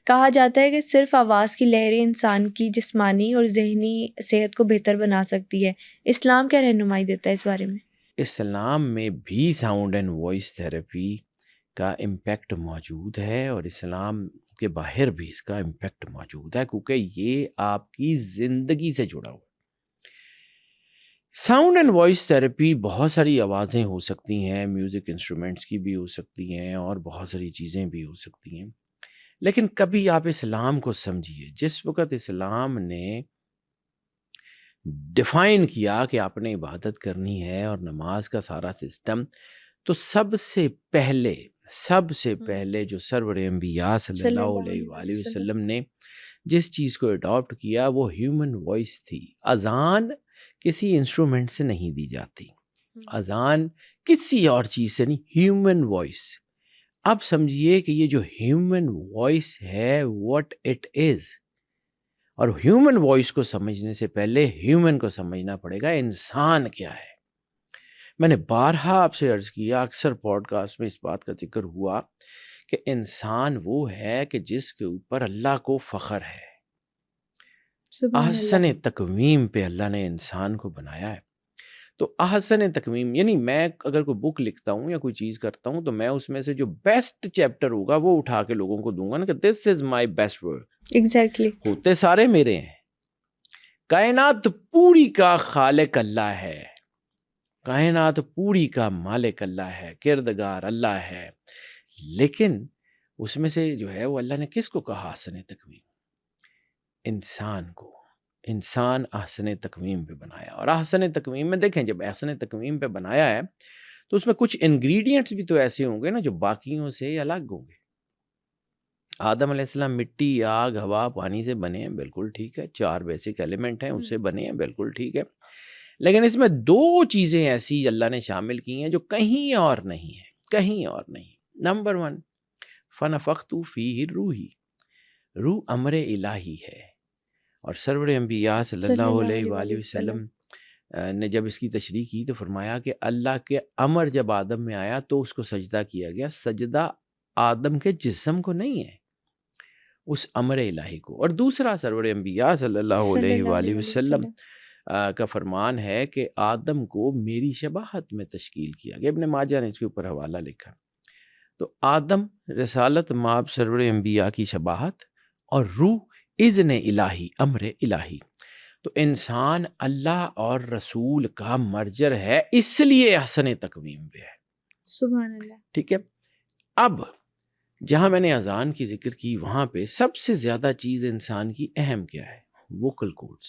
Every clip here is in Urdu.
کہا جاتا ہے کہ صرف آواز کی لہریں انسان کی جسمانی اور ذہنی صحت کو بہتر بنا سکتی ہے. اسلام کیا رہنمائی دیتا ہے اس بارے میں؟ اسلام میں بھی ساؤنڈ اینڈ وائس تھراپی کا امپیکٹ موجود ہے، اور اسلام کے باہر بھی اس کا امپیکٹ موجود ہے، کیونکہ یہ آپ کی زندگی سے جڑا ہوا. ساؤنڈ اینڈ وائس تھراپی بہت ساری آوازیں ہو سکتی ہیں، میوزک انسٹرومنٹس کی بھی ہو سکتی ہیں، اور بہت ساری چیزیں بھی ہو سکتی ہیں. لیکن کبھی آپ اسلام کو سمجھیے. جس وقت اسلام نے ڈیفائن کیا کہ آپ نے عبادت کرنی ہے اور نماز کا سارا سسٹم، تو سب سے پہلے جو سرور انبیاء صلی اللہ علیہ وآلہ وسلم نے جس چیز کو اڈاپٹ کیا وہ ہیومن وائس تھی. اذان کسی انسٹرومنٹ سے نہیں دی جاتی، اذان کسی اور چیز سے نہیں، ہیومن وائس. اب سمجھیے کہ یہ جو ہیومن وائس ہے واٹ اٹ از، اور ہیومن وائس کو سمجھنے سے پہلے ہیومن کو سمجھنا پڑے گا انسان کیا ہے. میں نے بارہا آپ سے عرض کیا، اکثر پوڈ کاسٹ میں اس بات کا ذکر ہوا کہ انسان وہ ہے کہ جس کے اوپر اللہ کو فخر ہے. احسن تقویم پہ اللہ نے انسان کو بنایا ہے. تو احسن تقویم یعنی میں اگر کوئی بک لکھتا ہوں یا کوئی چیز کرتا ہوں تو میں اس میں سے جو بیسٹ چیپٹر ہوگا وہ اٹھا کے لوگوں کو دوں گا نا کہ دس از مائی بیسٹ ورک. ایگزیکٹلی. ہوتے سارے میرے ہیں. کائنات پوری کا خالق اللہ ہے، کائنات پوری کا مالک اللہ ہے، کردگار اللہ ہے. لیکن اس میں سے جو ہے وہ اللہ نے کس کو کہا احسن تقویم؟ انسان کو. انسان احسن تقویم پہ بنایا. اور احسن تقویم میں دیکھیں جب احسن تقویم پہ بنایا ہے تو اس میں کچھ انگریڈینٹس بھی تو ایسے ہوں گے نا جو باقیوں سے الگ ہوں گے. آدم علیہ السلام مٹی، آگ، ہوا، پانی سے بنے ہیں، بالکل ٹھیک ہے. 4 بیسک ایلیمنٹ ہیں، اس سے بنے ہیں، بالکل ٹھیک ہے. لیکن اس میں 2 چیزیں ایسی اللہ نے شامل کی ہیں جو کہیں اور نہیں ہیں، کہیں اور نہیں. نمبر 1 فنفخت فیہ روحی، روح امر الہی ہے. اور سرور انبیاء صلی اللہ علیہ وآلہ وسلم نے جب اس کی تشریح کی تو فرمایا کہ اللہ کے امر جب آدم میں آیا تو اس کو سجدہ کیا گیا. سجدہ آدم کے جسم کو نہیں ہے، اس امر الہی کو. اور دوسرا سرور انبیاء صلی اللہ علیہ وآلہ وسلم کا فرمان ہے کہ آدم کو میری شباہت میں تشکیل کیا گیا. ابن ماجہ نے اس کے اوپر حوالہ لکھا. تو آدم رسالت مآب سرور انبیاء کی شباہت، اور روح اذن الہی، امر الہی. تو انسان اللہ اور رسول کا مرجر ہے، اس لیے احسن تقویم پہ ہے. سبحان اللہ. ٹھیک ہے. اب جہاں میں نے اذان کی ذکر کی وہاں پہ سب سے زیادہ چیز انسان کی اہم کیا ہے؟ Vocal codes.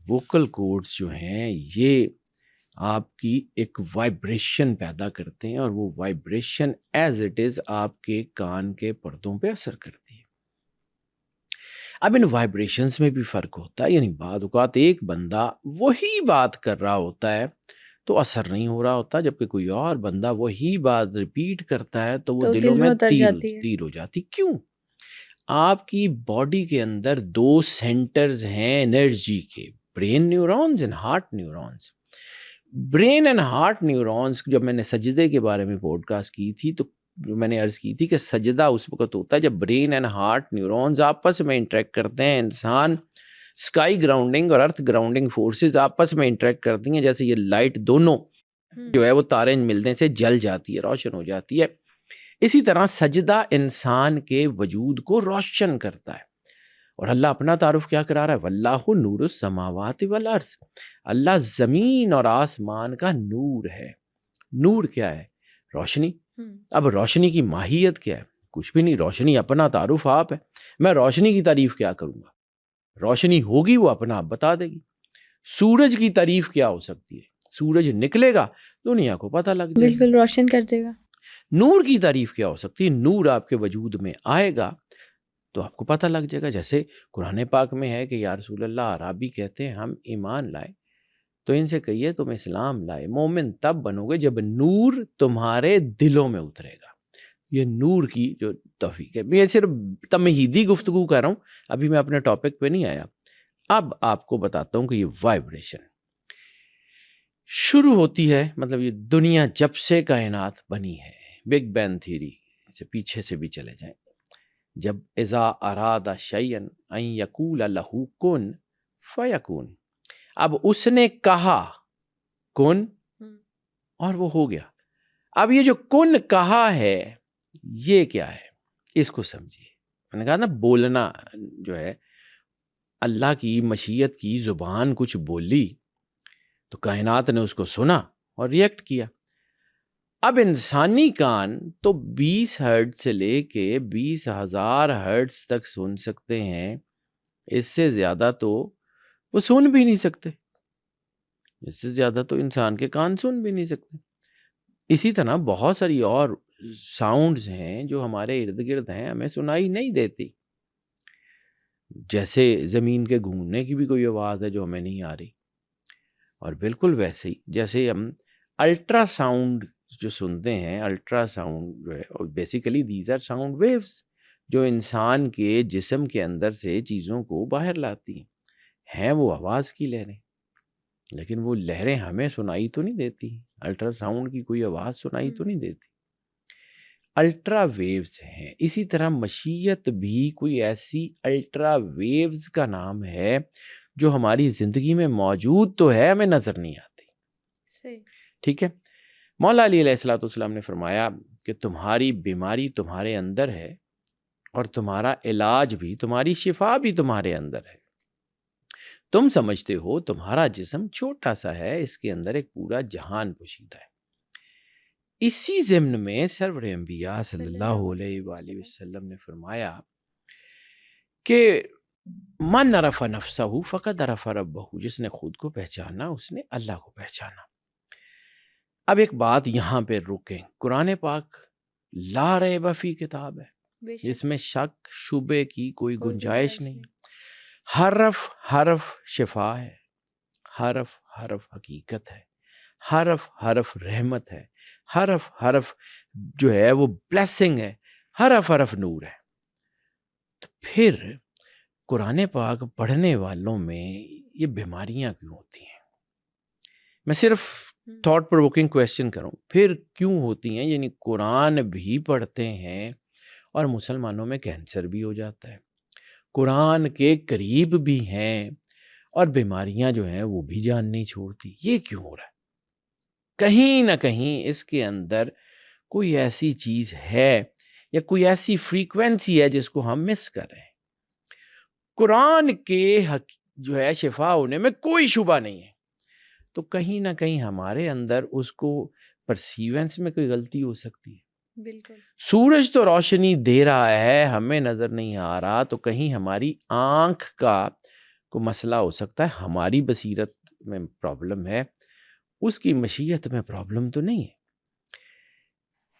ووکل کوڈز جو ہیں یہ آپ کی ایک وائبریشن پیدا کرتے ہیں، اور وہ وائبریشن ایز اٹ از آپ کے کان کے پردوں پہ اثر کرتی ہے. اب ان وائبریشنز میں بھی فرق ہوتا ہے. یعنی بعض اوقات ایک بندہ وہی بات کر رہا ہوتا ہے تو اثر نہیں ہو رہا ہوتا، جبکہ کوئی اور بندہ وہی بات ریپیٹ کرتا ہے تو وہ دلوں میں تیر ہو جاتی. کیوں؟ آپ کی باڈی کے اندر 2 سینٹرز ہیں انرجی کے، brain neurons and heart neurons. Brain and heart neurons جب میں نے سجدے کے بارے میں پوڈ کاسٹ کی تھی تو میں نے عرض کی تھی کہ سجدہ اس وقت ہوتا ہے جب برین اینڈ ہارٹ نیورونز آپس میں انٹریکٹ کرتے ہیں. انسان اسکائی گراؤنڈنگ اور ارتھ گراؤنڈنگ فورسز آپس میں انٹریکٹ کرتی ہیں. جیسے یہ لائٹ دونوں جو ہے وہ تاریں ملنے سے جل جاتی ہے، روشن ہو جاتی ہے. اسی طرح سجدہ انسان کے وجود کو روشن کرتا ہے. اور اللہ اپنا تعارف کیا کرا رہا ہے؟ واللہ نور السماوات والارض. اللہ زمین اور آسمان کا نور ہے. نور کیا ہے؟ روشنی. اب روشنی کی ماہیت کیا ہے؟ کچھ بھی نہیں. روشنی اپنا تعارف آپ ہے. میں روشنی کی تعریف کیا کروں گا؟ روشنی ہوگی وہ اپنا آپ بتا دے گی. سورج کی تعریف کیا ہو سکتی ہے؟ سورج نکلے گا دنیا کو پتہ لگ جائے گا، بالکل روشن کر دے گا. نور کی تعریف کیا ہو سکتی ہے؟ نور آپ کے وجود میں آئے گا تو آپ کو پتہ لگ جائے گا. جیسے قرآن پاک میں ہے کہ یا رسول اللہ، عربی کہتے ہیں ہم ایمان لائے تو ان سے کہیے تم اسلام لائے. مومن تب بنو گے جب نور تمہارے دلوں میں اترے گا. یہ نور کی جو توفیق ہے. میں صرف تمہیدی گفتگو کر رہا ہوں، ابھی میں اپنے ٹاپک پہ نہیں آیا. اب آپ کو بتاتا ہوں کہ یہ وائبریشن شروع ہوتی ہے، مطلب یہ دنیا جب سے کائنات بنی ہے، بگ بینگ تھیوری سے پیچھے سے بھی چلے جائیں، جب اذا اراد شیئا ان یقول لہ کن فیکون، اب اس نے کہا کن اور وہ ہو گیا. اب یہ جو کن کہا ہے یہ کیا ہے، اس کو سمجھیے. میں نے کہا نا بولنا جو ہے، اللہ کی مشیت کی زبان کچھ بولی تو کائنات نے اس کو سنا اور ریئیکٹ کیا. اب انسانی کان تو 20 ہرٹز سے لے کے 20,000 ہرٹز تک سن سکتے ہیں، اس سے زیادہ تو وہ سن بھی نہیں سکتے، اس سے زیادہ تو انسان کے کان سن بھی نہیں سکتے. اسی طرح بہت ساری اور ساؤنڈز ہیں جو ہمارے ارد گرد ہیں، ہمیں سنائی نہیں دیتی. جیسے زمین کے گھومنے کی بھی کوئی آواز ہے جو ہمیں نہیں آ رہی، اور بالکل ویسے ہی جیسے ہم الٹرا ساؤنڈ جو سنتے ہیں، الٹرا ساؤنڈ جو ہے basically these are sound waves جو انسان کے جسم کے اندر سے چیزوں کو باہر لاتی ہیں وہ آواز کی لہریں، لیکن وہ لہریں ہمیں سنائی تو نہیں دیتی. الٹرا ساؤنڈ کی کوئی آواز سنائی تو نہیں دیتی، الٹرا ویوز ہیں. اسی طرح مشیت بھی کوئی ایسی الٹرا ویوز کا نام ہے جو ہماری زندگی میں موجود تو ہے، ہمیں نظر نہیں آتی. ٹھیک ہے. مولا علی علیہ الصلوۃ والسلام نے فرمایا کہ تمہاری بیماری تمہارے اندر ہے اور تمہارا علاج بھی، تمہاری شفا بھی تمہارے اندر ہے. تم سمجھتے ہو تمہارا جسم چھوٹا سا ہے، اس کے اندر ایک پورا جہان پوشیدہ ہے. اسی ضمن میں سرور انبیاء صلی اللہ علیہ وآلہ وسلم نے فرمایا کہ من عرف نفسہ فقد عرف ربہ، جس نے خود کو پہچانا اس نے اللہ کو پہچانا. اب ایک بات یہاں پہ رکیں، قرآن پاک لا ریب فی کتاب ہے، جس میں شک شبے کی کوئی گنجائش نہیں. حرف حرف شفا ہے، حرف حرف حقیقت ہے، حرف حرف رحمت ہے، حرف حرف جو ہے وہ بلیسنگ ہے، حرف حرف نور ہے. تو پھر قرآن پاک پڑھنے والوں میں یہ بیماریاں کیوں ہوتی ہیں؟ میں صرف تھاٹ پرووکنگ کویسچن کروں، پھر کیوں ہوتی ہیں؟ یعنی قرآن بھی پڑھتے ہیں اور مسلمانوں میں کینسر بھی ہو جاتا ہے، قرآن کے قریب بھی ہیں اور بیماریاں جو ہیں وہ بھی جان نہیں چھوڑتی. یہ کیوں ہو رہا ہے؟ کہیں نہ کہیں اس کے اندر کوئی ایسی چیز ہے یا کوئی ایسی فریکوینسی ہے جس کو ہم مس کر رہے ہیں. قرآن کے جو ہے شفا ہونے میں کوئی شبہ نہیں ہے، تو کہیں نہ کہیں ہمارے اندر اس کو پرسیونس میں کوئی غلطی ہو سکتی ہے. بالکل. سورج تو روشنی دے رہا ہے، ہمیں نظر نہیں آ رہا، تو کہیں ہماری آنکھ کا کوئی مسئلہ ہو سکتا ہے، ہماری بصیرت میں پرابلم ہے، اس کی مشیت میں پرابلم تو نہیں ہے.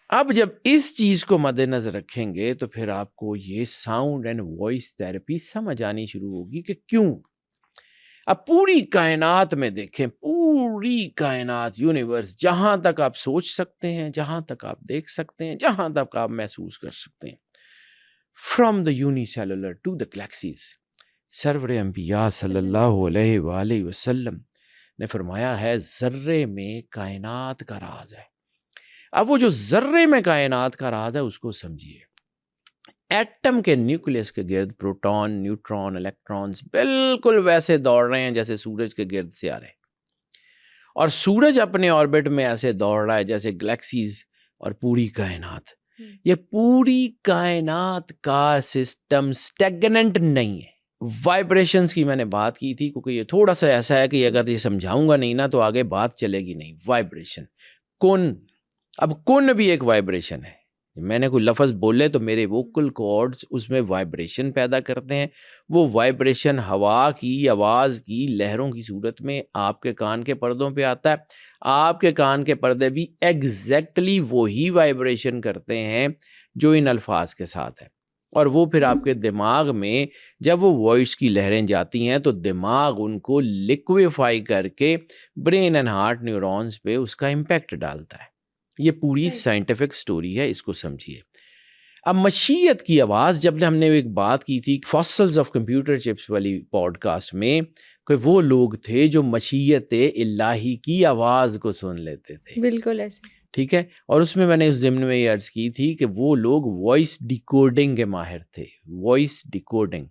اب جب اس چیز کو مد نظر رکھیں گے تو پھر آپ کو یہ ساؤنڈ اینڈ وائس تھراپی سمجھ آنی شروع ہوگی کہ کیوں. اب پوری کائنات میں دیکھیں، پوری کائنات، یونیورس، جہاں تک آپ سوچ سکتے ہیں، جہاں تک آپ دیکھ سکتے ہیں، جہاں تک آپ محسوس کر سکتے ہیں، from the unicellular to the galaxies, سرور انبیاء صلی اللہ علیہ وآلہ وسلم نے فرمایا ہے ذرے میں کائنات کا راز ہے. اب وہ جو ذرے میں کائنات کا راز ہے اس کو سمجھیے. ایٹم کے نیوکلیس کے گرد پروٹون، نیوٹرون، الیکٹرونز بالکل ویسے دوڑ رہے ہیں جیسے سورج کے گرد سے آ رہے ہیں، اور سورج اپنے آربٹ میں ایسے دوڑ رہا ہے جیسے گلیکسیز اور پوری کائنات. یہ پوری کائنات کا سسٹم سٹیگننٹ نہیں ہے. وائبریشنز کی میں نے بات کی تھی، کیونکہ یہ تھوڑا سا ایسا ہے کہ اگر یہ سمجھاؤں گا نہیں نا تو آگے بات چلے گی نہیں. وائبریشن، کن، اب کن بھی ایک وائبریشن ہے. میں نے کوئی لفظ بولے تو میرے ووکل کارڈز اس میں وائبریشن پیدا کرتے ہیں. وہ وائبریشن ہوا کی، آواز کی لہروں کی صورت میں آپ کے کان کے پردوں پہ آتا ہے. آپ کے کان کے پردے بھی ایگزیکٹلی وہی وائبریشن کرتے ہیں جو ان الفاظ کے ساتھ ہے، اور وہ پھر آپ کے دماغ میں جب وہ وائس کی لہریں جاتی ہیں تو دماغ ان کو لیکویفائی کر کے برین اینڈ ہارٹ نیورونز پہ اس کا امپیکٹ ڈالتا ہے. یہ پوری سائنٹیفک سٹوری ہے، اس کو سمجھیے. اب مشیت کی آواز، جب ہم نے ایک بات کی تھی فاسلز آف کمپیوٹر چپس والی پوڈ کاسٹ میں، کہ وہ لوگ تھے جو مشیت الہی کی آواز کو سن لیتے تھے. بالکل ایسے. ٹھیک ہے. اور اس میں میں نے اس ضمن میں یہ عرض کی تھی کہ وہ لوگ وائس ڈیکوڈنگ کے ماہر تھے. Voice decoding.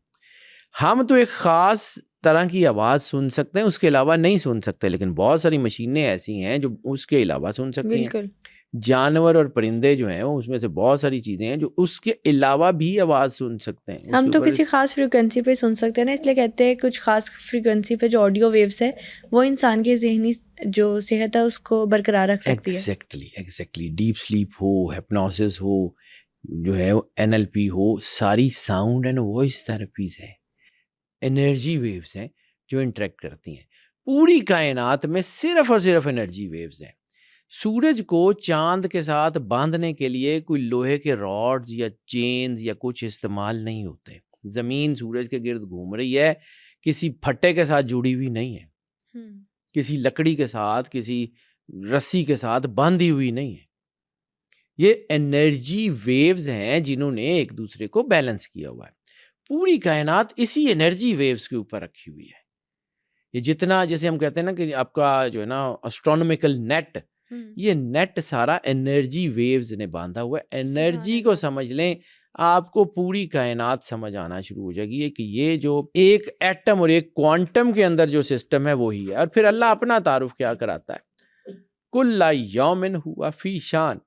ہم تو ایک خاص طرح کی آواز سن سکتے ہیں, اس کے علاوہ نہیں سن سکتے, لیکن بہت ساری مشینیں ایسی ہیں جو اس کے علاوہ سن سکتی ہیں. بالکل. جانور اور پرندے جو ہیں اس میں سے بہت ساری چیزیں ہیں جو اس کے علاوہ بھی آواز سن سکتے ہیں. ہم تو کسی خاص فریکوینسی پہ سن سکتے ہیں نا, اس لیے کہتے ہیں کچھ خاص فریکوینسی پہ جو آڈیو ویوز ہے وہ انسان کے ذہنی جو صحت ہے اس کو برقرار رکھ سکتی ہے. ایگزیکٹلی. ڈیپ سلیپ ہو, ہپنوسس ہو, جو ہے NLP ہو, ساری ساؤنڈ اینڈ وائس تھراپیز ہیں, انرجی ویوز ہیں جو انٹریکٹ کرتی ہیں. پوری کائنات میں صرف اور صرف انرجی ویوز ہیں. سورج کو چاند کے ساتھ باندھنے کے لیے کوئی لوہے کے راڈز یا چینز یا کچھ استعمال نہیں ہوتے. زمین سورج کے گرد گھوم رہی ہے, کسی پھٹے کے ساتھ جڑی ہوئی نہیں ہے, کسی لکڑی کے ساتھ, کسی رسی کے ساتھ باندھی ہوئی نہیں ہے. یہ انرجی ویوز ہیں جنہوں نے ایک دوسرے کو بیلنس کیا ہوا ہے. پوری کائنات اسی انرجی ویوز کے اوپر رکھی ہوئی ہے. یہ جتنا, جیسے ہم کہتے ہیں نا کہ آپ کا جو ہے نا اسٹرونومیکل نیٹ, یہ نیٹ سارا انرجی ویوز نے باندھا ہوا ہے. انرجی کو سمجھ لیں, آپ کو پوری کائنات سمجھ آنا شروع ہو جائے گی کہ یہ جو ایک ایٹم اور ایک کوانٹم کے اندر جو سسٹم ہے وہی ہے. اور پھر اللہ اپنا تعارف کیا کراتا ہے, کل یوم ہوا فی شان.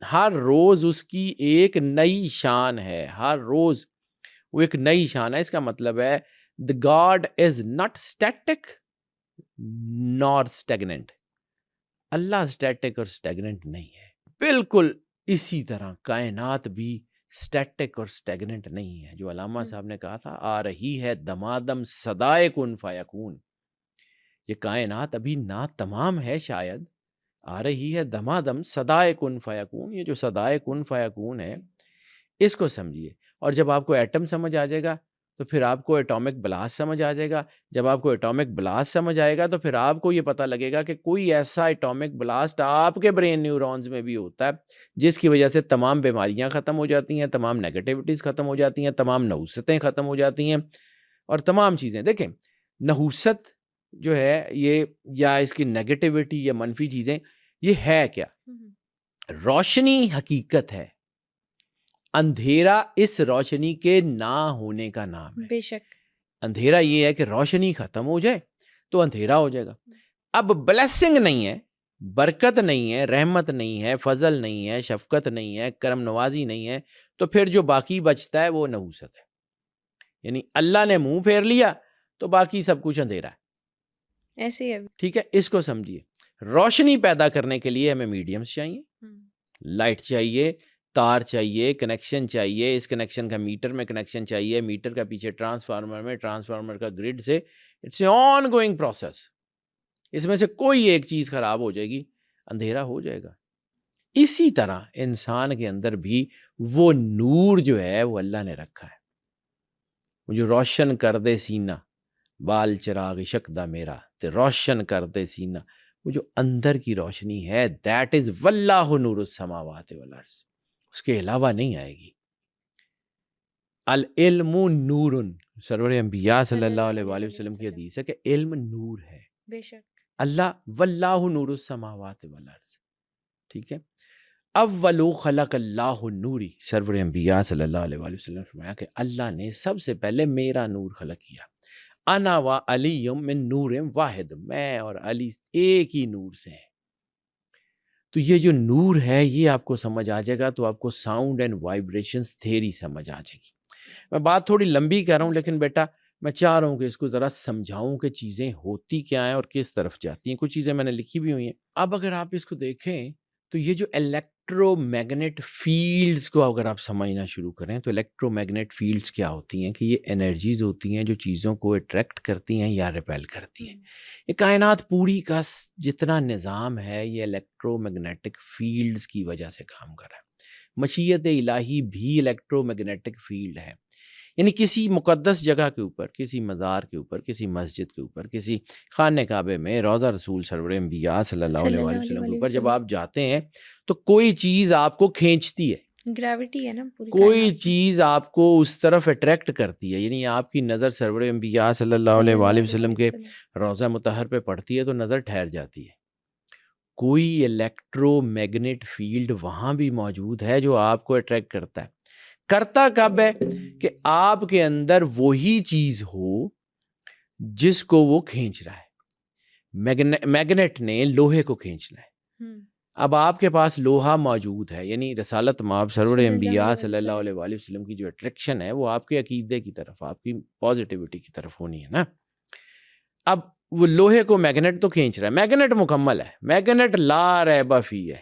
ہر روز اس کی ایک نئی شان ہے, ہر روز وہ ایک نئی شان ہے. اس کا مطلب ہے the God is not static nor stagnant. Allah static اور اسٹیگننٹ نہیں ہے. بالکل اسی طرح کائنات بھی اسٹیٹک اور اسٹیگننٹ نہیں ہے. جو علامہ صاحب نے کہا تھا, آ رہی ہے دمادم صدائے کن فیکون. یہ کائنات ابھی نا تمام ہے, شاید آ رہی ہے دمادم صدائے کن فیکون. یہ جو صدائے کن فیکون ہے اس کو سمجھیے. اور جب آپ کو ایٹم سمجھ آ جائے گا تو پھر آپ کو ایٹامک بلاسٹ سمجھ آ جائے گا. جب آپ کو ایٹامک بلاسٹ سمجھ آئے گا تو پھر آپ کو یہ پتہ لگے گا کہ کوئی ایسا ایٹامک بلاسٹ آپ کے برین نیورونز میں بھی ہوتا ہے جس کی وجہ سے تمام بیماریاں ختم ہو جاتی ہیں, تمام نیگیٹیوٹیز ختم ہو جاتی ہیں, تمام نحوستیں ختم ہو جاتی ہیں اور تمام چیزیں. دیکھیں نحوست جو ہے یہ, یا اس کی نیگیٹیوٹی یا منفی چیزیں, یہ ہے کیا؟ روشنی حقیقت ہے, اندھیرا اس روشنی کے نہ ہونے کا نام ہے. بے شک. اندھیرا یہ ہے کہ روشنی ختم ہو جائے تو اندھیرا ہو جائے گا. اب بلیسنگ نہیں ہے, برکت نہیں ہے, رحمت نہیں ہے, فضل نہیں ہے, شفقت نہیں ہے, کرم نوازی نہیں ہے, تو پھر جو باقی بچتا ہے وہ نحوست ہے. یعنی اللہ نے منہ پھیر لیا تو باقی سب کچھ اندھیرا ہے. ایسے ہے. ٹھیک ہے, اس کو سمجھیے. روشنی پیدا کرنے کے لیے ہمیں میڈیمز چاہیے, لائٹ چاہیے, تار چاہیے, کنیکشن چاہیے. اس کنیکشن کا میٹر میں کنیکشن چاہیے, میٹر کا پیچھے ٹرانسفارمر میں, ٹرانسفارمر کا گرڈ سے. It's a ongoing process. اس میں سے کوئی ایک چیز خراب ہو جائے گی, اندھیرا ہو جائے گا. اسی طرح انسان کے اندر بھی وہ نور جو ہے وہ اللہ نے رکھا ہے, وہ جو روشن کر دے سینہ, بال چراغ شکدہ میرا تے روشن کر دے سینہ. وہ جو اندر کی روشنی ہے, دیٹ از واللہ نور السماوات والارض, اس کے علاوہ نہیں آئے گی. العلم نور, سرور انبیاء صلی اللہ علیہ وآلہ وسلم کی حدیث ہے کہ علم نور ہے. بے شک. اللہ واللہ نور السماوات والارض. ٹھیک ہے. اول خلق اللہ نوری, سرور انبیاء صلی اللہ علیہ وآلہ وسلم نے فرمایا کہ اللہ نے سب سے پہلے میرا نور خلق کیا. انا و علی من نور واحد, میں اور علی ایک ہی نور سے ہیں. تو یہ جو نور ہے یہ آپ کو سمجھ آ جائے گا تو آپ کو ساؤنڈ اینڈ وائبریشنز تھیوری سمجھ آ جائے گی. میں بات تھوڑی لمبی کر رہا ہوں, لیکن بیٹا میں چاہ رہا ہوں کہ اس کو ذرا سمجھاؤں کہ چیزیں ہوتی کیا ہیں اور کس طرف جاتی ہیں. کچھ چیزیں میں نے لکھی بھی ہوئی ہیں. اب اگر آپ اس کو دیکھیں تو یہ جو الیکٹرو میگنیٹ فیلڈز کو اگر آپ سمجھنا شروع کریں تو الیکٹرو میگنیٹ فیلڈز کیا ہوتی ہیں کہ یہ انرجیز ہوتی ہیں جو چیزوں کو اٹریکٹ کرتی ہیں یا ریپیل کرتی ہیں. یہ کائنات پوری کا جتنا نظام ہے یہ الیکٹرو میگنیٹک فیلڈز کی وجہ سے کام کر رہا ہے. مشیت الہی بھی الیکٹرو میگنیٹک فیلڈ ہے. یعنی کسی مقدس جگہ کے اوپر, کسی مزار کے اوپر, کسی مسجد کے اوپر, کسی خانہ کعبے میں, روضہ رسول سرور انبیاء صلی اللہ علیہ وآلہ وسلم کے اوپر جب آپ جاتے ہیں تو کوئی چیز آپ کو کھینچتی ہے, گریوٹی ہے نا پوری, کوئی چیز آپ کو اس طرف اٹریکٹ کرتی ہے. یعنی آپ کی نظر سرور انبیاء صلی اللہ علیہ وآلہ وسلم کے روضہ مطہر پہ پڑتی ہے تو نظر ٹھہر جاتی ہے. کوئی الیکٹرو میگنیٹ فیلڈ وہاں بھی موجود ہے جو آپ کو اٹریکٹ کرتا ہے. کرتا کب ہے؟ کہ آپ کے اندر وہی چیز ہو جس کو وہ کھینچ رہا ہے. میگنیٹ نے لوہے کو کھینچنا ہے. اب آپ کے پاس لوہا موجود ہے، یعنی رسالت مآب سرور انبیاء صلی اللہ علیہ وآلہ وسلم کی جو اٹریکشن ہے وہ آپ کے عقیدے کی طرف، آپ کی پازیٹیوٹی کی طرف ہونی ہے نا. اب وہ لوہے کو میگنیٹ تو کھینچ رہا ہے، میگنیٹ مکمل ہے، میگنیٹ لا ریب فی ہے،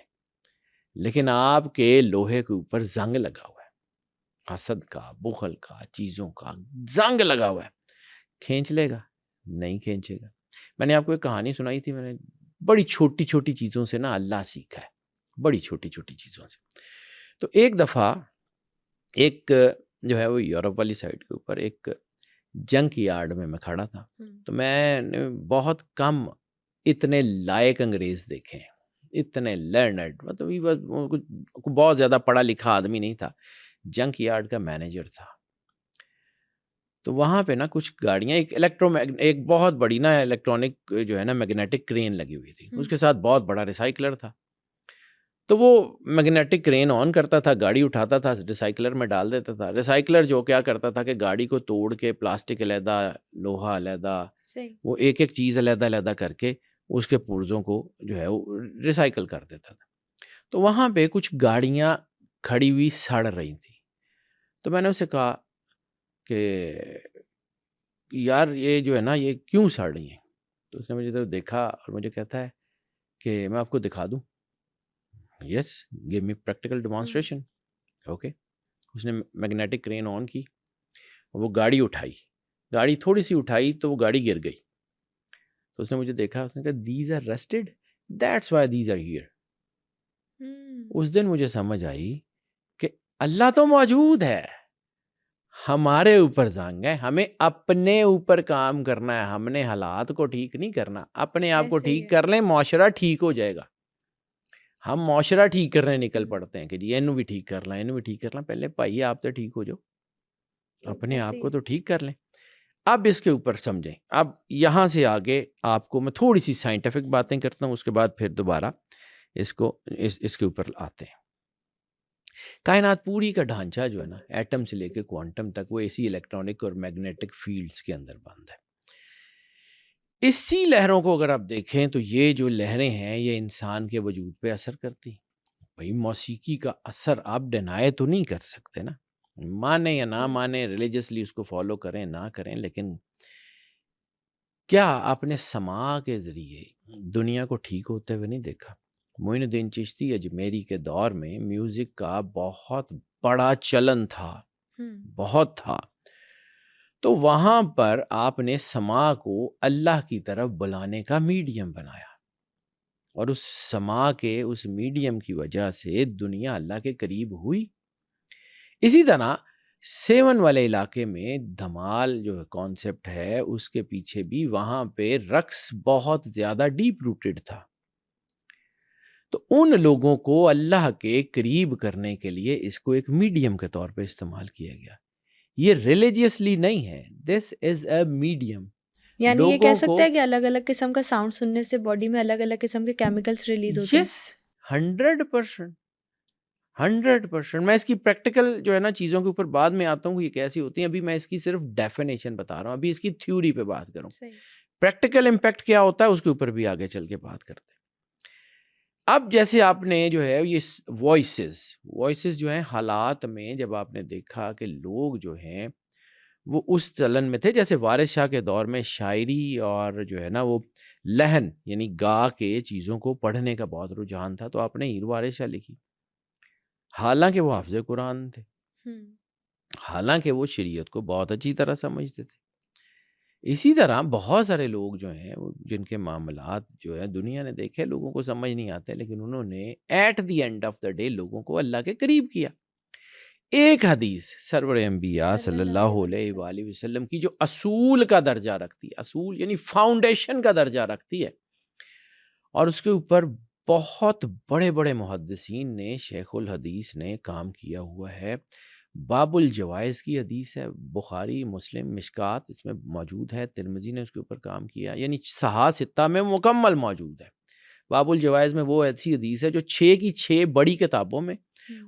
لیکن آپ کے لوہے کے اوپر زنگ لگا ہوا ہے، حسد کا، بخل کا، چیزوں کا زنگ لگا ہوا ہے. کھینچ لے گا؟ نہیں کھینچے گا. میں نے آپ کو ایک کہانی سنائی تھی، میں نے بڑی چھوٹی چھوٹی چیزوں سے نا اللہ سیکھا ہے، بڑی چھوٹی چھوٹی چیزوں سے. تو ایک دفعہ ایک جو ہے وہ یورپ والی سائڈ کے اوپر ایک جنک یارڈ میں کھڑا تھا. تو میں نے بہت کم اتنے لائق انگریز دیکھے ہیں، اتنے لرنڈ، مطلب بہت زیادہ پڑھا لکھا آدمی نہیں تھا. جنک یارڈ کا مینیجر تھا. تو وہاں پہ نا کچھ گاڑیاں، ایک بہت بڑی نا الیکٹرانک جو ہے نا میگنیٹک کرین لگی ہوئی تھی، اس کے ساتھ بہت بڑا ریسائکلر تھا. تو وہ میگنیٹک کرین آن کرتا تھا، گاڑی اٹھاتا تھا، ریسائکلر میں ڈال دیتا تھا. ریسائکلر جو کیا کرتا تھا کہ گاڑی کو توڑ کے پلاسٹک علیحدہ، لوہا علیحدہ، وہ ایک ایک چیز علیحدہ علیحدہ کر کے اس کے پرزوں کو جو ہے وہ ریسائکل کر دیتا تھا. تو وہاں پہ کچھ گاڑیاں کھڑی ہوئی سڑ رہی تھیں. تو میں نے اسے کہا کہ یار یہ جو ہے نا یہ کیوں سڑ رہی ہیں؟ تو اس نے مجھے تو دیکھا اور مجھے کہتا ہے کہ میں آپ کو دکھا دوں. یس، گیو می پریکٹیکل ڈیمانسٹریشن. اوکے. اس نے میگنیٹک کرین آن کی، وہ گاڑی اٹھائی، گاڑی تھوڑی سی اٹھائی تو وہ گاڑی گر گئی. تو اس نے مجھے دیکھا، اس نے کہا these are rusted, that's why these are here. اس دن مجھے سمجھ آئی کہ اللہ تو موجود ہے، ہمارے اوپر زنگ ہے، ہمیں اپنے اوپر کام کرنا ہے. ہم نے حالات کو ٹھیک نہیں کرنا، اپنے آپ کو ٹھیک کر لیں، معاشرہ ٹھیک ہو جائے گا. ہم معاشرہ ٹھیک کرنے نکل پڑتے ہیں کہ جی اینو بھی ٹھیک کر لیں، اینو بھی ٹھیک کر لیں. پہلے بھائی آپ تو ٹھیک ہو جاؤ، اپنے آپ کو تو ٹھیک کر لیں. اب اس کے اوپر سمجھیں. اب یہاں سے آگے آپ کو میں تھوڑی سی سائنٹیفک باتیں کرتا ہوں، اس کے بعد پھر دوبارہ اس کے اوپر آتے ہیں. کائنات پوری کا ڈھانچہ جو ہے نا، ایٹم سے لے کے کوانٹم تک، وہ اسی الیکٹرانک اور میگنیٹک فیلڈز کے اندر بند ہے. اسی لہروں کو اگر آپ دیکھیں تو یہ جو لہریں ہیں یہ انسان کے وجود پہ اثر کرتی ہیں. بھائی موسیقی کا اثر آپ ڈینائی تو نہیں کر سکتے نا، مانیں یا نہ مانیں، ریلیجسلی اس کو فالو کریں نہ کریں، لیکن کیا آپ نے سماع کے ذریعے دنیا کو ٹھیک ہوتے ہوئے نہیں دیکھا؟ معین الدین چشتی اجمیری کے دور میں میوزک کا بہت بڑا چلن تھا، بہت تھا. تو وہاں پر آپ نے سماع کو اللہ کی طرف بلانے کا میڈیم بنایا، اور اس سماع کے اس میڈیم کی وجہ سے دنیا اللہ کے قریب ہوئی. اسی طرح 7 والے علاقے میں دھمال جو کانسیپٹ ہے، اس کے پیچھے بھی وہاں پہ رقص بہت زیادہ ڈیپ روٹڈ تھا. تو ان لوگوں کو اللہ کے قریب کرنے کے لیے اس کو ایک میڈیم کے طور پہ استعمال کیا گیا. یہ ریلیجیسلی نہیں ہے، دس از اے میڈیم. یعنی یہ کہہ سکتے ہیں کہ الگ الگ قسم کا ساؤنڈ سننے سے باڈی میں الگ الگ قسم کے کیمیکلز ریلیز ہوتے ہیں. یس، 100%. میں اس کی پریکٹیکل جو ہے نا چیزوں کے اوپر بعد میں آتا ہوں کہ یہ کیسی ہوتی ہیں. ابھی میں اس کی صرف ڈیفینیشن بتا رہا ہوں، ابھی اس کی تھیوری پہ بات کروں. پریکٹیکل امپیکٹ کیا ہوتا ہے اس کے اوپر بھی آگے چل کے بات کرتے ہیں. اب جیسے آپ نے جو ہے یہ وائسز جو ہیں حالات میں، جب آپ نے دیکھا کہ لوگ جو ہیں وہ اس چلن میں تھے، جیسے وارث شاہ کے دور میں شاعری اور جو ہے نا وہ لہن یعنی گا کے چیزوں کو پڑھنے کا بہت رجحان تھا، تو آپ نے ہیر وارث شاہ لکھی. حالانکہ وہ حافظ قرآن تھے، حالانکہ وہ شریعت کو بہت اچھی طرح سمجھتے تھے. اسی طرح بہت سارے لوگ جو ہیں جن کے معاملات جو ہے دنیا نے دیکھے، لوگوں کو سمجھ نہیں آتے، لیکن انہوں نے at the end of the day لوگوں کو اللہ کے قریب کیا. ایک حدیث سرور انبیاء صلی اللہ علیہ وآلہ وسلم کی جو اصول کا درجہ رکھتی ہے، اصول یعنی فاؤنڈیشن کا درجہ رکھتی ہے، اور اس کے اوپر بہت بڑے بڑے محدثین نے، شیخ الحدیث نے کام کیا ہوا ہے. باب الجوائز کی حدیث ہے، بخاری، مسلم، مشکات اس میں موجود ہے، ترمذی نے اس کے اوپر کام کیا، یعنی صحاح ستہ میں مکمل موجود ہے. باب الجوائز میں وہ ایسی حدیث ہے جو 6 کی 6 بڑی کتابوں میں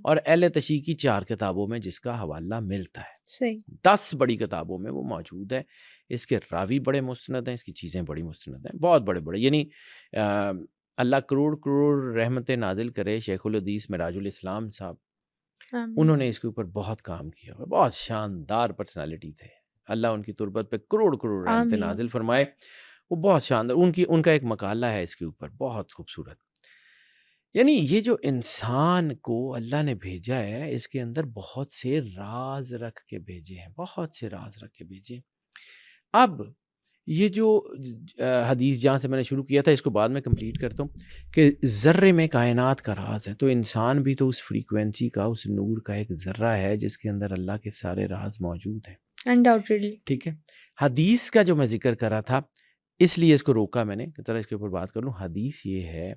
اور اہل تشیع کی 4 کتابوں میں جس کا حوالہ ملتا ہے. صحیح. 10 بڑی کتابوں میں وہ موجود ہے. اس کے راوی بڑے مستند ہیں, اس کی چیزیں بڑی مستند ہیں, بہت بڑے بڑے, یعنی اللہ کروڑ کروڑ رحمتیں نازل کرے شیخ الحدیث معراج الاسلام صاحب, انہوں نے اس کے اوپر بہت کام کیا, بہت شاندار پرسنالٹی تھے, اللہ ان کی تربت پہ کروڑ کروڑ رحمتیں نازل فرمائے, وہ بہت شاندار. ان کا ایک مقالہ ہے اس کے اوپر بہت خوبصورت. یعنی یہ جو انسان کو اللہ نے بھیجا ہے اس کے اندر بہت سے راز رکھ کے بھیجے ہیں, بہت سے راز رکھ کے بھیجے. اب یہ جو حدیث جہاں سے میں نے شروع کیا تھا اس کو بعد میں کمپلیٹ کرتا ہوں کہ ذرے میں کائنات کا راز ہے, تو انسان بھی تو اس فریکوینسی کا, اس نور کا ایک ذرہ ہے جس کے اندر اللہ کے سارے راز موجود ہیں انڈاؤٹیڈلی. ٹھیک ہے. حدیث کا جو میں ذکر کر رہا تھا اس لیے اس کو روکا میں نے کہ ذرا اس کے اوپر بات کر لوں. حدیث یہ ہے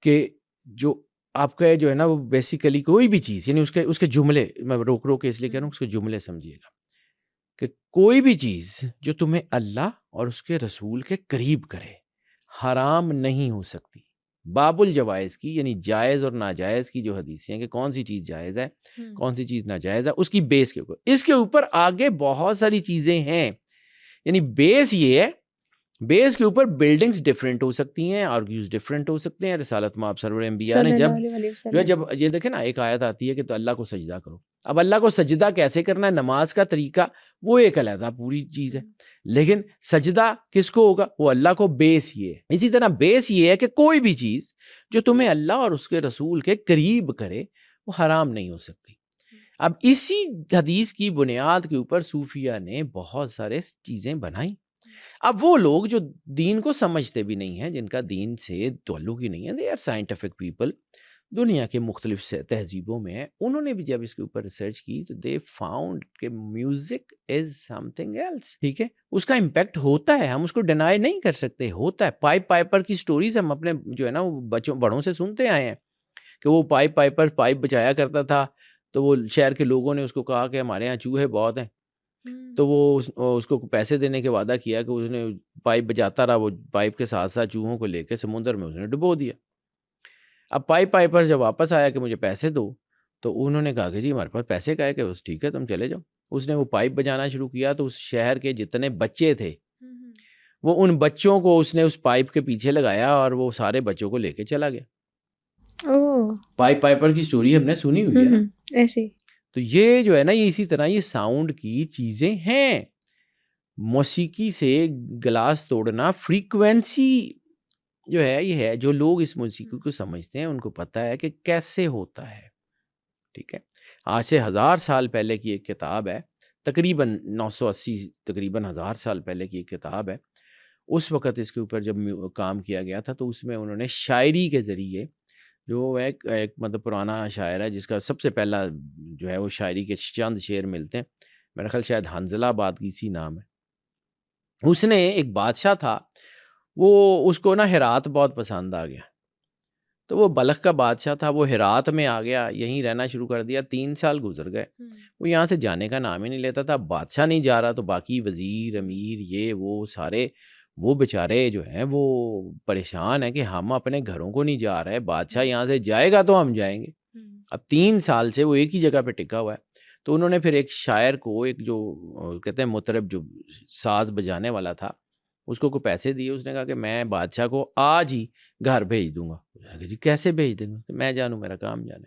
کہ جو آپ کا جو ہے نا وہ بیسیکلی کوئی بھی چیز, یعنی اس کے جملے, میں روک کے اس لیے کہہ رہا ہوں اس کے جملے سمجھیے گا, کہ کوئی بھی چیز جو تمہیں اللہ اور اس کے رسول کے قریب کرے حرام نہیں ہو سکتی. باب الجوائز کی یعنی جائز اور ناجائز کی جو حدیثیں ہیں کہ کون سی چیز جائز ہے کون سی چیز ناجائز ہے, اس کی بیس کے اوپر, اس کے اوپر آگے بہت ساری چیزیں ہیں. یعنی بیس یہ ہے, بیس کے اوپر بلڈنگز ڈیفرنٹ ہو سکتی ہیں, آرگیوز ڈیفرنٹ ہو سکتے ہیں. رسالت مآب سرور انبیاء نے جب یہ دیکھیں نا ایک آیت آتی ہے کہ تو اللہ کو سجدہ کرو. اب اللہ کو سجدہ کیسے کرنا ہے, نماز کا طریقہ وہ ایک علیحدہ پوری چیز ہے, لیکن سجدہ کس کو ہوگا, وہ اللہ کو. بیس یہ ہے. اسی طرح بیس یہ ہے کہ کوئی بھی چیز جو تمہیں اللہ اور اس کے رسول کے قریب کرے وہ حرام نہیں ہو سکتی. اب اسی حدیث کی بنیاد کے اوپر صوفیہ نے بہت سارے چیزیں بنائی. اب وہ لوگ جو دین کو سمجھتے بھی نہیں ہیں, جن کا دین سے تعلق ہی نہیں ہے, دے آر سائنٹیفک پیپل, دنیا کے مختلف تہذیبوں میں ہیں, انہوں نے بھی جب اس کے اوپر ریسرچ کی تو دے فاؤنڈ کہ music is something else. ٹھیک ہے, اس کا امپیکٹ ہوتا ہے, ہم اس کو ڈینائی نہیں کر سکتے, ہوتا ہے. پائپر کی سٹوریز ہم اپنے جو ہے نا وہ بڑوں سے سنتے آئے ہیں کہ وہ پائپر پائپ بچایا کرتا تھا, تو وہ شہر کے لوگوں نے اس کو کہا کہ ہمارے یہاں چوہے بہت ہیں, تو وہ اس کو پیسے دینے کے وعدہ کیا کہ اس نے پائپ بجاتا رہا, وہ پائپ کے ساتھ ساتھ چوہوں کو لے کے سمندر میں اس نے ڈبو دیا. اب پائپر جب واپس آیا کہ مجھے پیسے دو, تو انہوں نے کہا کہ جی ہمارے پاس پیسے کا ہے, کہ بس ٹھیک ہے تم چلے جاؤ. اس نے وہ پائپ بجانا شروع کیا, تو اس شہر کے جتنے بچے تھے وہ ان بچوں کو اس نے اس پائپ کے پیچھے لگایا اور وہ سارے بچوں کو لے کے چلا گیا. پائپر کی سٹوری ہم نے سنی ہوئی ہے ایسی. تو یہ جو ہے نا یہ اسی طرح یہ ساؤنڈ کی چیزیں ہیں. موسیقی سے گلاس توڑنا فریکوینسی جو ہے یہ ہے, جو لوگ اس موسیقی کو سمجھتے ہیں ان کو پتہ ہے کہ کیسے ہوتا ہے. ٹھیک ہے, آج سے 1000 سال پہلے کی ایک کتاب ہے, تقریباً 980 تقریباً 1000 سال پہلے کی ایک کتاب ہے. اس وقت اس کے اوپر جب کام کیا گیا تھا تو اس میں انہوں نے شاعری کے ذریعے, جو ایک مطلب پرانا شاعر ہے جس کا سب سے پہلا جو ہے وہ شاعری کے چند شعر ملتے ہیں, میرا خیال شاید حنظلہ آباد کسی نام ہے. اس نے ایک بادشاہ تھا, وہ اس کو نا ہرات بہت پسند آ گیا, تو وہ بلخ کا بادشاہ تھا, وہ ہرات میں آ گیا, یہیں رہنا شروع کر دیا. 3 سال گزر گئے, وہ یہاں سے جانے کا نام ہی نہیں لیتا تھا. بادشاہ نہیں جا رہا تو باقی وزیر امیر یہ وہ سارے وہ بیچارے جو ہیں وہ پریشان ہیں کہ ہم اپنے گھروں کو نہیں جا رہے, بادشاہ یہاں سے جائے گا تو ہم جائیں گے. اب 3 سال سے وہ ایک ہی جگہ پہ ٹکا ہوا ہے. تو انہوں نے پھر ایک شاعر کو, ایک جو کہتے ہیں مطرب جو ساز بجانے والا تھا, اس کو پیسے دیے. اس نے کہا کہ میں بادشاہ کو آج ہی گھر بھیج دوں گا. جی کیسے بھیج دیں گے, میں جانوں, میرا کام جانے.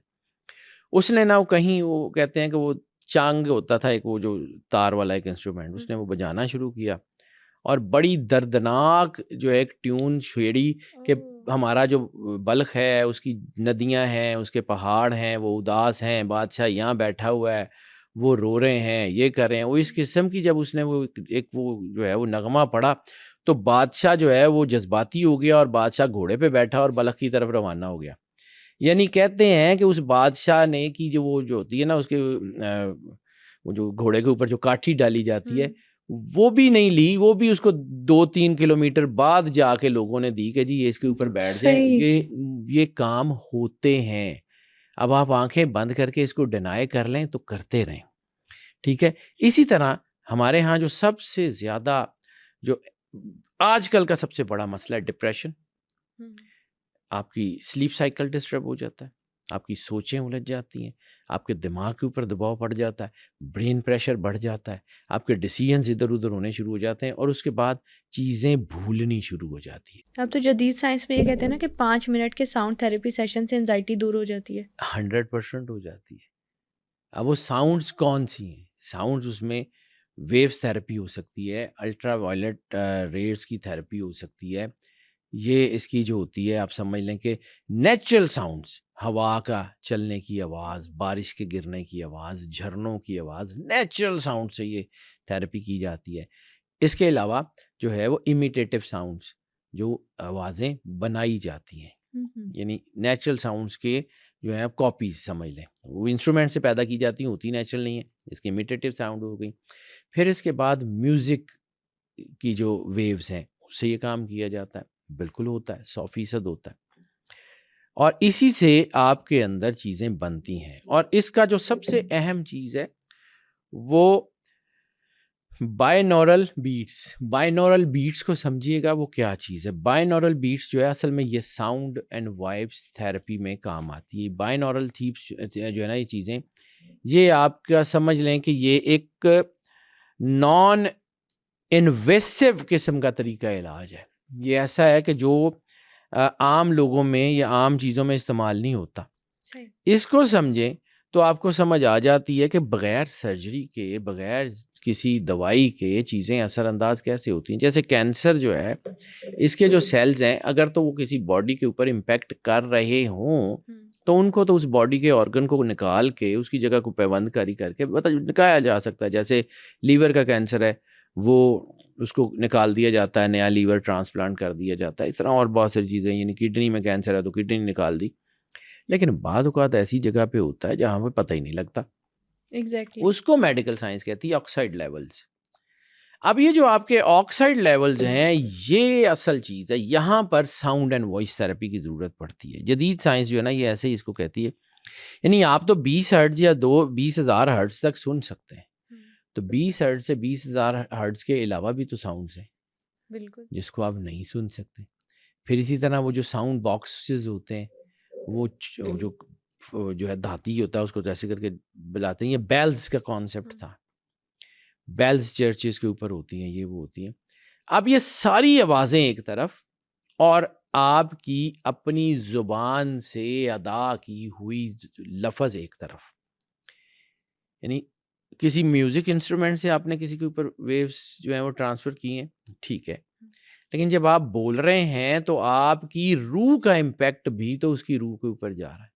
اس نے نا وہ کہیں, وہ کہتے ہیں کہ وہ چانگ ہوتا تھا ایک, وہ جو تار والا ایک انسٹرومنٹ, اس نے وہ بجانا شروع کیا اور بڑی دردناک جو ایک ٹیون چھیڑی کہ ہمارا جو بلخ ہے اس کی ندیاں ہیں, اس کے پہاڑ ہیں, وہ اداس ہیں, بادشاہ یہاں بیٹھا ہوا ہے, وہ رو رہے ہیں, یہ کر رہے ہیں. وہ اس قسم کی جب اس نے وہ ایک وہ جو ہے وہ نغمہ پڑھا تو بادشاہ جو ہے وہ جذباتی ہو گیا اور بادشاہ گھوڑے پہ بیٹھا اور بلخ کی طرف روانہ ہو گیا. یعنی کہتے ہیں کہ اس بادشاہ نے کی جو وہ جو ہوتی ہے نا اس کے وہ جو گھوڑے کے اوپر جو کاٹھی ڈالی جاتی ہے وہ بھی نہیں لی, وہ بھی اس کو 2-3 کلومیٹر بعد جا کے لوگوں نے دی کہ جی یہ اس کے اوپر بیٹھ جائیں. یہ کام ہوتے ہیں. اب آپ آنکھیں بند کر کے اس کو ڈینائی کر لیں تو کرتے رہیں. ٹھیک ہے. اسی طرح ہمارے ہاں جو سب سے زیادہ جو آج کل کا سب سے بڑا مسئلہ ہے ڈپریشن. آپ کی سلیپ سائیکل ڈسٹرب ہو جاتا ہے، آپ کی سوچیں الجھ جاتی ہیں، آپ کے دماغ کے اوپر دباؤ پڑ جاتا ہے، برین پریشر بڑھ جاتا ہے، آپ کے ڈیسیژنز ادھر ادھر ہونے شروع ہو جاتے ہیں، اور اس کے بعد چیزیں بھولنی شروع ہو جاتی ہیں۔ اب تو جدید سائنس میں یہ کہتے ہیں نا کہ 5 منٹ کے ساؤنڈ تھراپی سیشن سے انزائٹی دور ہو جاتی ہے۔ 100% ہو جاتی ہے۔ اب وہ ساؤنڈز کون سی ہیں؟ ساؤنڈز اس میں ویوز تھراپی ہو سکتی ہے، الٹرا وائلٹ ریز کی تھراپی ہو سکتی ہے، یہ اس کی جو ہوتی ہے آپ سمجھ لیں کہ نیچرل ساؤنڈز، ہوا کا چلنے کی آواز، بارش کے گرنے کی آواز، جھرنوں کی آواز، نیچرل ساؤنڈ سے یہ تھراپی کی جاتی ہے۔ اس کے علاوہ جو ہے وہ امیٹیٹو ساؤنڈز، جو آوازیں بنائی جاتی ہیں، یعنی نیچرل ساؤنڈز کے جو ہے کاپیز سمجھ لیں، وہ انسٹرومنٹ سے پیدا کی جاتی ہیں، ہوتی نیچرل نہیں ہے، اس کی امیٹیٹو ساؤنڈ ہو گئی۔ پھر اس کے بعد میوزک کی جو ویوز ہیں اس سے یہ کام کیا جاتا ہے، بالکل ہوتا ہے، 100% ہوتا ہے، اور اسی سے آپ کے اندر چیزیں بنتی ہیں۔ اور اس کا جو سب سے اہم چیز ہے وہ بائنورل بیٹس۔ بائنورل بیٹس کو سمجھیے گا وہ کیا چیز ہے۔ بائنورل بیٹس جو ہے اصل میں یہ ساؤنڈ اینڈ وائبس تھراپی میں کام آتی ہے۔ بائنورل تھیپس جو ہے نا یہ چیزیں، یہ آپ کا سمجھ لیں کہ یہ ایک نان انویسو قسم کا طریقہ علاج ہے۔ یہ ایسا ہے کہ جو عام لوگوں میں یا عام چیزوں میں استعمال نہیں ہوتا۔ اس کو سمجھیں تو آپ کو سمجھ آ جاتی ہے کہ بغیر سرجری کے، بغیر کسی دوائی کے چیزیں اثر انداز کیسے ہوتی ہیں۔ جیسے کینسر جو ہے، اس کے جو سیلز ہیں اگر تو وہ کسی باڈی کے اوپر امپیکٹ کر رہے ہوں تو ان کو تو اس باڈی کے آرگن کو نکال کے اس کی جگہ کو پیوند کاری کر کے نکالا جا سکتا ہے۔ جیسے لیور کا کینسر ہے، وہ اس کو نکال دیا جاتا ہے، نیا لیور ٹرانسپلانٹ کر دیا جاتا ہے۔ اس طرح اور بہت ساری چیزیں، یعنی کڈنی میں کینسر ہے تو کڈنی نکال دی، لیکن بعض اوقات ایسی جگہ پہ ہوتا ہے جہاں پہ پتہ ہی نہیں لگتا۔ ایگزیکٹلی اس کو میڈیکل سائنس کہتی ہے آکسائڈ لیولز۔ اب یہ جو آپ کے آکسائڈ لیولز ہیں یہ اصل چیز ہے، یہاں پر ساؤنڈ اینڈ وائس تھراپی کی ضرورت پڑتی ہے۔ جدید سائنس جو ہے نا یہ ایسے ہی اس کو کہتی ہے، یعنی آپ تو 20 ہرٹز یا 20,000 ہرٹز تک سن سکتے ہیں، تو 20 ہرٹز سے 20,000 ہرٹز کے علاوہ بھی تو ساؤنڈز ہیں بالکل، جس کو آپ نہیں سن سکتے۔ پھر اسی طرح وہ جو ساؤنڈ باکسز ہوتے ہیں، وہ جو ہے دھاتی ہوتا ہے، اس کو جیسے کر کے بلاتے ہیں، یہ بیلز کا کانسیپٹ تھا، بیلز چرچز کے اوپر ہوتی ہیں، یہ وہ ہوتی ہیں۔ اب یہ ساری آوازیں ایک طرف اور آپ کی اپنی زبان سے ادا کی ہوئی لفظ ایک طرف، یعنی کسی میوزک انسٹرومنٹ سے آپ نے کسی کے اوپر ویوز جو ہیں وہ ٹرانسفر کی ہیں، ٹھیک ہے، لیکن جب آپ بول رہے ہیں تو آپ کی روح کا امپیکٹ بھی تو اس کی روح کے اوپر جا رہا ہے۔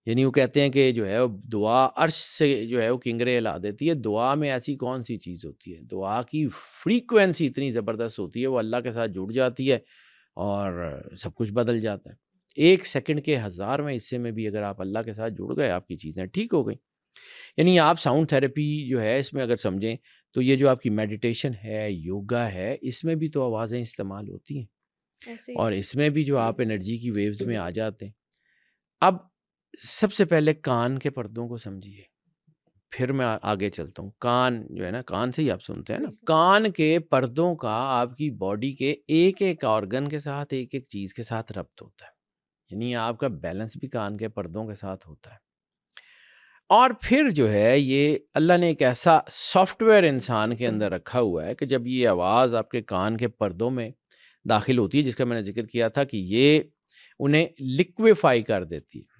یعنی وہ کہتے ہیں کہ جو ہے دعا عرش سے جو ہے وہ کنگرے ہلا دیتی ہے۔ دعا میں ایسی کون سی چیز ہوتی ہے؟ دعا کی فریکوینسی اتنی زبردست ہوتی ہے، وہ اللہ کے ساتھ جڑ جاتی ہے اور سب کچھ بدل جاتا ہے۔ 1 سیکنڈ کے 1000ویں حصے میں بھی اگر آپ اللہ کے ساتھ جڑ گئے، آپ کی چیزیں ٹھیک ہو گئیں۔ یعنی آپ ساؤنڈ تھراپی جو ہے اس میں اگر سمجھیں تو یہ جو آپ کی میڈیٹیشن ہے، یوگا ہے، اس میں بھی تو آوازیں استعمال ہوتی ہیں، اور اس میں بھی جو آپ انرجی کی ویوز میں آ جاتے ہیں۔ اب سب سے پہلے کان کے پردوں کو سمجھیے، پھر میں آگے چلتا ہوں۔ کان جو ہے نا، کان سے ہی آپ سنتے ہیں نا، کان کے پردوں کا آپ کی باڈی کے ایک ایک آرگن کے ساتھ، ایک ایک چیز کے ساتھ ربط ہوتا ہے، یعنی آپ کا بیلنس بھی کان کے پردوں کے ساتھ ہوتا ہے۔ اور پھر جو ہے یہ اللہ نے ایک ایسا سافٹ ویئر انسان کے اندر رکھا ہوا ہے کہ جب یہ آواز آپ کے کان کے پردوں میں داخل ہوتی ہے، جس کا میں نے ذکر کیا تھا کہ یہ انہیں لیکویفائی کر دیتی ہے،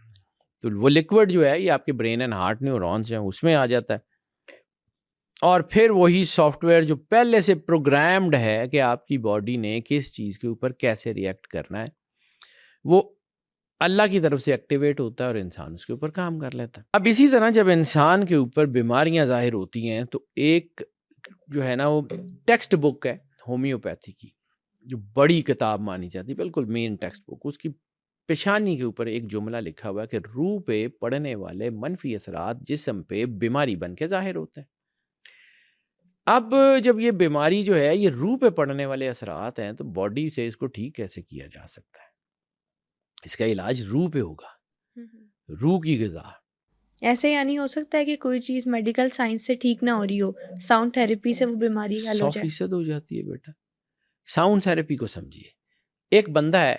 تو وہ لیکوڈ جو ہے یہ آپ کے برین اینڈ ہارٹ نیورونز ہیں اس میں آ جاتا ہے، اور پھر وہی سافٹ ویئر جو پہلے سے پروگرامڈ ہے کہ آپ کی باڈی نے کس چیز کے اوپر کیسے ریئیکٹ کرنا ہے، وہ اللہ کی طرف سے ایکٹیویٹ ہوتا ہے اور انسان اس کے اوپر کام کر لیتا ہے۔ اب اسی طرح جب انسان کے اوپر بیماریاں ظاہر ہوتی ہیں تو ایک جو ہے نا وہ ٹیکسٹ بک ہے ہومیوپیتھی کی، جو بڑی کتاب مانی جاتی ہے، بالکل مین ٹیکسٹ بک، اس کی پیشانی کے اوپر ایک جملہ لکھا ہوا ہے کہ روح پہ پڑنے والے منفی اثرات جسم پہ بیماری بن کے ظاہر ہوتے ہیں۔ اب جب یہ بیماری جو ہے یہ روح پہ پڑنے والے اثرات ہیں تو باڈی سے اس کو ٹھیک کیسے کیا جا سکتا ہے؟ اس کا علاج روح پہ ہوگا، روح کی غذا۔ ایسے یعنی ہو سکتا ہے کہ کوئی چیز میڈیکل سائنس سے ٹھیک نہ ہو رہی ہو، ساؤنڈ تھراپی سے وہ بیماری حل ہو جائے؟ 100% ہو جاتی ہے بیٹا۔ ساؤنڈ تھراپی کو سمجھیے، ایک بندہ ہے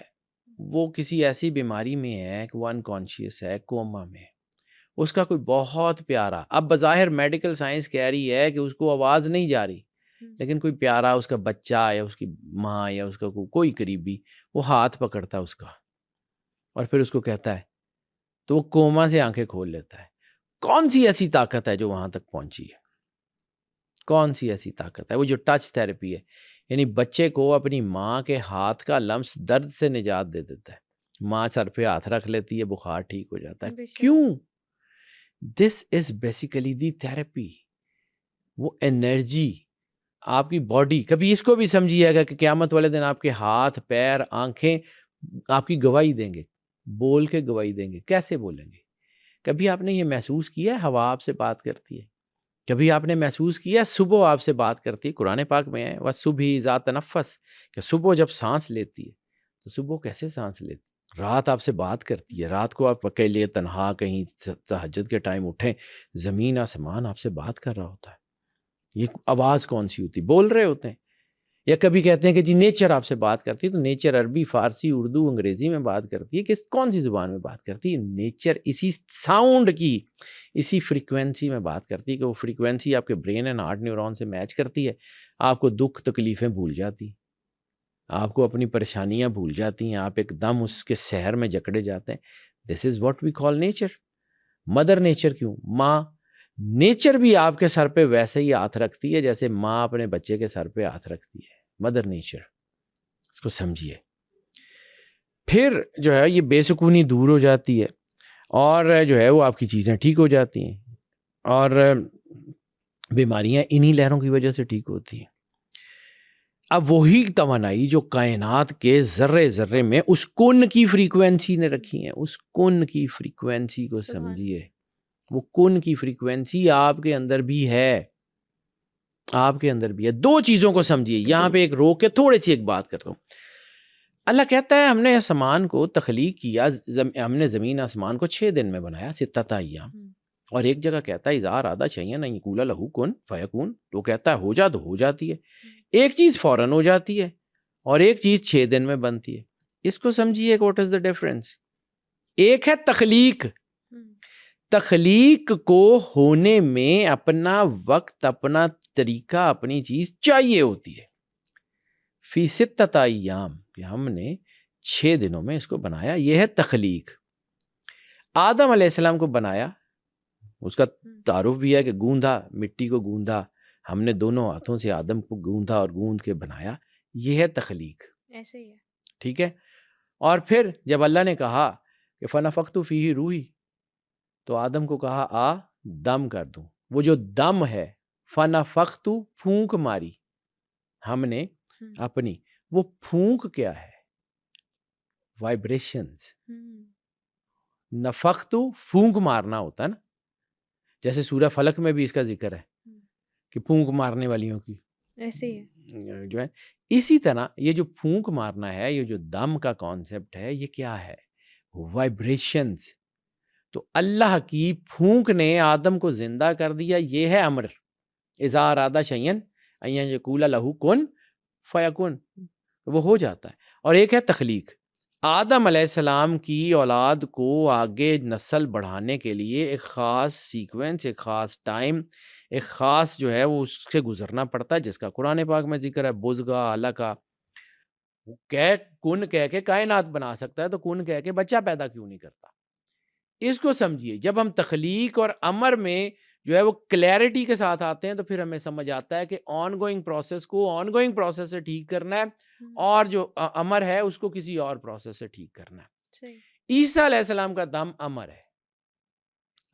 وہ کسی ایسی بیماری میں ہے کہ وہ انکانشیس ہے, کوما میں, اس کا کوئی بہت پیارا, اب بظاہر میڈیکل سائنس کہہ رہی ہے کہ اس کو آواز نہیں جا رہی, لیکن کوئی پیارا اس کا بچہ یا اس کی ماں یا اس کا کوئی قریبی وہ ہاتھ پکڑتا ہے اس کا اور پھر اس کو کہتا ہے, تو وہ کوما سے آنکھیں کھول لیتا ہے. کون سی ایسی طاقت ہے جو وہاں تک پہنچی ہے؟ کون سی ایسی طاقت ہے؟ وہ جو ٹچ تھراپی ہے, یعنی بچے کو اپنی ماں کے ہاتھ کا لمس درد سے نجات دے دیتا ہے. ماں سر پہ ہاتھ رکھ لیتی ہے, بخار ٹھیک ہو جاتا ہے. کیوں؟ دس از بیسیکلی دی تھراپی. وہ انرجی آپ کی باڈی, کبھی اس کو بھی سمجھیے گا کہ قیامت والے دن آپ کے ہاتھ پیر آنکھیں آپ کی گواہی دیں گے, بول کے گواہی دیں گے. کیسے بولیں گے؟ کبھی آپ نے یہ محسوس کیا ہے ہوا آپ سے بات کرتی ہے؟ کبھی آپ نے محسوس کیا صبح آپ سے بات کرتی ہے؟ قرآن پاک میں ہے وَالصُّبْحِ ذَا تَنَفَّسٍ, کہ صبح جب سانس لیتی ہے تو صبح کیسے سانس لیتی ہے؟ رات آپ سے بات کرتی ہے, رات کو آپ اکیلے تنہا کہیں تہجد کے ٹائم اٹھیں, زمین آسمان آپ سے بات کر رہا ہوتا ہے. یہ آواز کون سی ہوتی؟ بول رہے ہوتے ہیں. یا کبھی کہتے ہیں کہ جی نیچر آپ سے بات کرتی ہے, تو نیچر عربی, فارسی, اردو, انگریزی میں بات کرتی ہے, کہ کون سی زبان میں بات کرتی ہے؟ نیچر اسی ساؤنڈ کی, اسی فریکوینسی میں بات کرتی ہے, کہ وہ فریکوینسی آپ کے برین اینڈ ہارٹ نیورون سے میچ کرتی ہے. آپ کو دکھ تکلیفیں بھول جاتی, آپ کو اپنی پریشانیاں بھول جاتی ہیں, آپ ایک دم اس کے سحر میں جکڑے جاتے ہیں. This is what we call nature. Mother nature. کیوں؟ ماں نیچر بھی آپ کے سر پہ ویسے ہی ہاتھ رکھتی ہے جیسے ماں اپنے بچے کے سر پہ ہاتھ رکھتی ہے. مدر نیچر, اس کو سمجھیے. پھر جو ہے یہ بے سکونی دور ہو جاتی ہے, اور جو ہے وہ آپ کی چیزیں ٹھیک ہو جاتی ہیں, اور بیماریاں انہی لہروں کی وجہ سے ٹھیک ہوتی ہیں. اب وہی توانائی جو کائنات کے ذرے ذرے میں اس کن کی فریکوینسی نے رکھی ہیں, اس کن کی فریکوینسی کو سمجھیے. وہ کن کی فریکوینسی آپ کے اندر بھی ہے, آپ کے اندر بھی ہے. دو چیزوں کو سمجھیے. یہاں پہ ایک روک کے تھوڑی سی ایک بات کرتا ہوں. اللہ کہتا ہے ہم نے آسمان کو تخلیق کیا, ہم نے زمین آسمان کو 6 دن میں بنایا, 6 ایام. اور ایک جگہ کہتا ہے اذا اراد شیئا ان یقول لہ کن فیکون, تو کہتا ہے ہو جا تو ہو جاتی ہے. ایک چیز فوراً ہو جاتی ہے اور ایک چیز 6 دن میں بنتی ہے. اس کو سمجھیے واٹ از دا ڈفرنس. ایک ہے تخلیق. تخلیق کو ہونے میں اپنا وقت, اپنا طریقہ, اپنی چیز چاہیے ہوتی ہے. فی 6 ایام, کہ ہم نے 6 دنوں میں اس کو بنایا, یہ ہے تخلیق. آدم علیہ السلام کو بنایا, اس کا تعارف بھی ہے کہ گوندھا, مٹی کو گوندھا, ہم نے دونوں ہاتھوں سے آدم کو گوندھا اور گوندھ کے بنایا. یہ ہے تخلیق. ایسے ہی ہے, ٹھیک ہے. اور پھر جب اللہ نے کہا کہ فنفخت فیہ روحی, تو آدم کو کہا آ دم کر دوں. وہ جو دم ہے, فنفخت پھونک ماری ہم نے اپنی, وہ پھونک کیا ہے؟ وائبریشنز. نفخت پھونک مارنا ہوتا ہے نا, جیسے سورہ فلق میں بھی اس کا ذکر ہے کہ پھونک مارنے والیوں کی, ایسے ہی جو ہے. اسی طرح یہ جو پھونک مارنا ہے, یہ جو دم کا کانسیپٹ ہے, یہ کیا ہے؟ وائبریشنز. تو اللہ کی پھونک نے آدم کو زندہ کر دیا, یہ ہے امر. اذا اراد شیئا ان یقول لہ کن فیکون, وہ ہو جاتا ہے. اور ایک ہے تخلیق. آدم علیہ السلام کی اولاد کو آگے نسل بڑھانے کے لیے ایک خاص سیکوینس, ایک خاص ٹائم, ایک خاص جو ہے وہ اس سے گزرنا پڑتا ہے, جس کا قرآن پاک میں ذکر ہے. بزگا اللہ کا کن کہہ کے کائنات بنا سکتا ہے, تو کن کہہ کے بچہ پیدا کیوں نہیں کرتا؟ اس کو سمجھیے. جب ہم تخلیق اور امر میں جو ہے وہ کلیئرٹی کے ساتھ آتے ہیں, تو پھر ہمیں سمجھ آتا ہے کہ آن گوئنگ پروسیس کو آن گوئنگ پروسیس سے ٹھیک کرنا ہے, اور جو امر ہے اس کو کسی اور پروسیس سے ٹھیک کرنا ہے. عیسیٰ علیہ السلام کا دم امر ہے.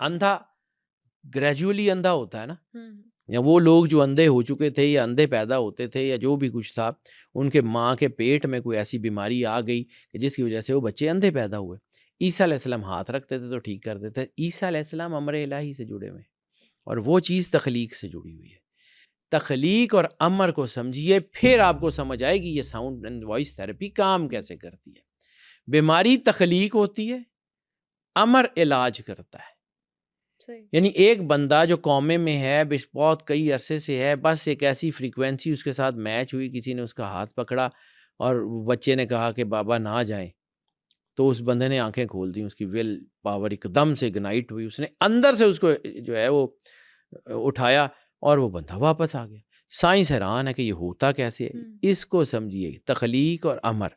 اندھا گریجولی اندھا ہوتا ہے نا, یا وہ لوگ جو اندھے ہو چکے تھے یا اندھے پیدا ہوتے تھے یا جو بھی کچھ تھا, ان کے ماں کے پیٹ میں کوئی ایسی بیماری آ گئی کہ جس کی وجہ سے وہ بچے اندھے پیدا ہوئے. عیسیٰ علیہ السلام ہاتھ رکھتے تھے تو ٹھیک کر دیتے. عیسیٰ علیہ السلام امر الہی سے جڑے ہوئے, اور وہ چیز تخلیق سے جڑی ہوئی ہے. تخلیق اور امر کو سمجھیے, پھر آپ کو سمجھ آئے گی یہ ساؤنڈ اینڈ وائس تھراپی کام کیسے کرتی ہے. بیماری تخلیق ہوتی ہے, امر علاج کرتا ہے. یعنی ایک بندہ جو قومے میں ہے, بہت کئی عرصے سے ہے, بس ایک ایسی فریکوینسی اس کے ساتھ میچ ہوئی, کسی نے اس کا ہاتھ پکڑا اور بچے نے کہا کہ بابا نہ جائیں, تو اس بندے نے آنکھیں کھول دی، اس کی ول پاور ایک دم سے اگنائٹ ہوئی، اس نے اندر سے اس کو جو ہے وہ اٹھایا اور وہ بندہ واپس آ گیا۔ سائنس حیران ہے کہ یہ ہوتا کیسے ہے۔ اس کو سمجھیے تخلیق اور امر